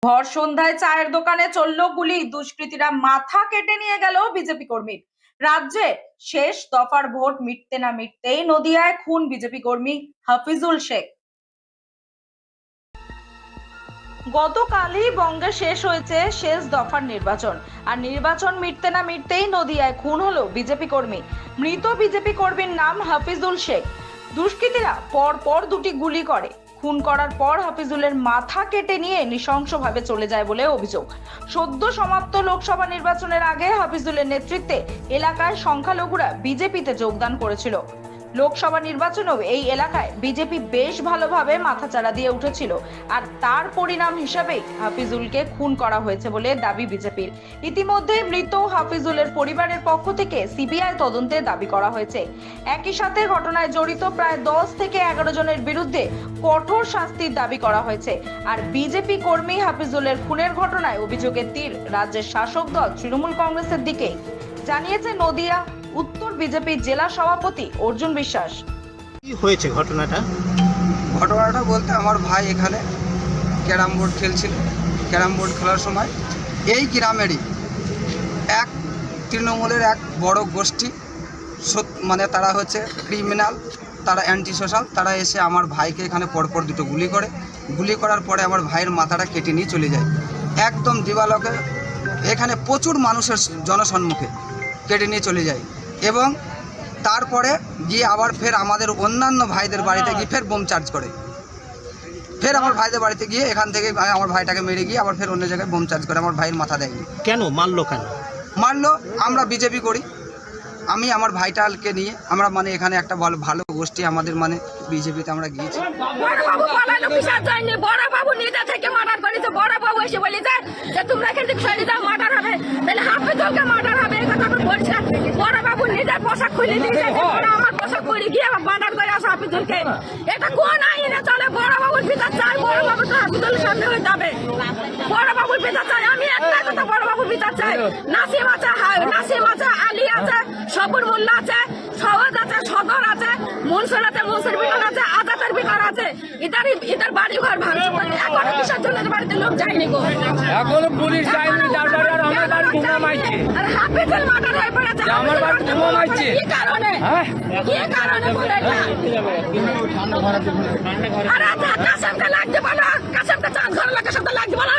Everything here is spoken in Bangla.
ভর সন্ধ্যায় চায়ের দোকানে চলল গুলি, দুষ্কৃতীরা মাথা কেটে নিয়ে গেল বিজেপি কর্মীর। রাজ্যে শেষ দফার ভোট মিটতে না মিটতেই নদিয়ায় খুন বিজেপি কর্মী হাফিজুল শেখ। গতকালই বঙ্গে শেষ হয়েছে শেষ দফার নির্বাচন, আর নির্বাচন মিটতে না মিটতেই নদিয়ায় খুন হলো বিজেপি কর্মী। মৃত বিজেপি কর্মীর নাম হাফিজুল শেখ। দুষ্কৃতীরা পর দুটি গুলি করে। খুন করার পর হাফিজুলের মাথা কেটে নিয়ে নৃশংসভাবে চলে যায় বলে অভিযোগ। সদ্য সমাপ্ত লোকসভা নির্বাচনের আগে হাফিজুলের নেতৃত্বে এলাকায় সংখ্যালঘুরা বিজেপিতে যোগদান করেছিল। লোকসভা নির্বাচনেও এই এলাকায় বিজেপি বেশ ভালোভাবে মাথাচাড়া দিয়ে উঠেছিল, আর তার পরিণাম হিসাবেই হাফিজুলকে খুন করা হয়েছে বলে দাবি বিজেপির। ইতিমধ্যে মৃত হাফিজুলের পরিবারের পক্ষ থেকে সিবিআই তদন্তে দাবি করা হয়েছে। একই সাথে ঘটনায় জড়িত প্রায় 10 থেকে 11 জনের বিরুদ্ধে কঠোর শাস্তির দাবি করা হয়েছে। আর বিজেপি কর্মী হাফিজুলের খুনের ঘটনায় অভিযোগের তীর রাজ্যের শাসক দল তৃণমূল কংগ্রেসের দিকে, জানিয়েছে নদিয়া উত্তর বিজেপি জেলা সভাপতি অর্জুন বিশ্বাস। কি হয়েছে ঘটনাটা বলতে আমার ভাই এখানে ক্যারাম বোর্ড খেলছিল। ক্যারাম বোর্ড খেলার সময় এই গ্রামেরই এক তৃণমূলের এক বড় গোষ্ঠী, মানে তারা হচ্ছে ক্রিমিনাল, তারা অ্যান্টি সোশ্যাল, তারা এসে আমার ভাইকে এখানে পরপর দুটো গুলি করার পরে আমার ভাইয়ের মাথাটা কেটে নিয়ে চলে যায়। একদম দিবালোকে এখানে প্রচুর মানুষের জনসম্মুখে কেটে নিয়ে চলে যায়। এবং তারপরে গিয়ে আবার ফের আমাদের অন্যান্য ভাইদের বাড়িতে গিয়ে ফের বোম চার্জ করে। ফের আমার ভাইদের বাড়িতে গিয়ে এখান থেকে আমার ভাইটাকে মেরে গিয়ে আবার ফের অন্য জায়গায় বোম চার্জ করে। আমার ভাইয়ের মাথা দেয়নি। কেন মারলো? মারলো, আমরা বিজেপি করি, আমি আমার ভাইটাকে নিয়ে আমরা মানে এখানে একটা ভালো গোষ্ঠী আমাদের, মানে বিজেপিতে আমরা গিয়েছি। বড়বাবু নিজে থেকে মার্ডার করেছে। বড়বাবু এসে বলেছে যে তোমরা এখান থেকে সরে যাও, মার্ডার হবে, তাহলে হাফিজুলকে মার্ডার হবে, এই কথা বলছে। বড়বাবু নিজের পোশাক খুলে দিয়েছে, আমার পোশাক খুলে গিয়ে মার্ডার করে আসে হাফিজুলকে। এটা কোন আইনে চলে? বড়বাবুর বিচার চাই। বড়বাবু তো হাফিজুলের সামনে হয়ে যাবে। বড়বাবুর বিচার চাই। আমি একটা কথা, বড়বাবুর বিচার চাই। নাসিম আছে, আলী আছে, সবুর মোল্লা আছে, সওয়াজ আছে, সদর আছে, মনসুর আছে, মনসুর বিকার আছে, আজাদের বিকার আছে। ইদার বাড়ি ঘর ভাঙছে। এখনো কিসের জন্য বাড়িতে লোক যায়নি গো? এখনো পুলিশ যায়নি, যার বাড়ি আর আমার বাড়ি বোমা মারছে। আর হাফিজুল মার্ডার হয়ে পড়েছে। আমার বাড়ি বোমা মারছে। কি কারণে? কি কারণে বলে না? আরে কাসেমকে লাগতে বলো, কাসেমকে চাঁদ ঘর লাগে, কাসেমকে লাগতে বলো।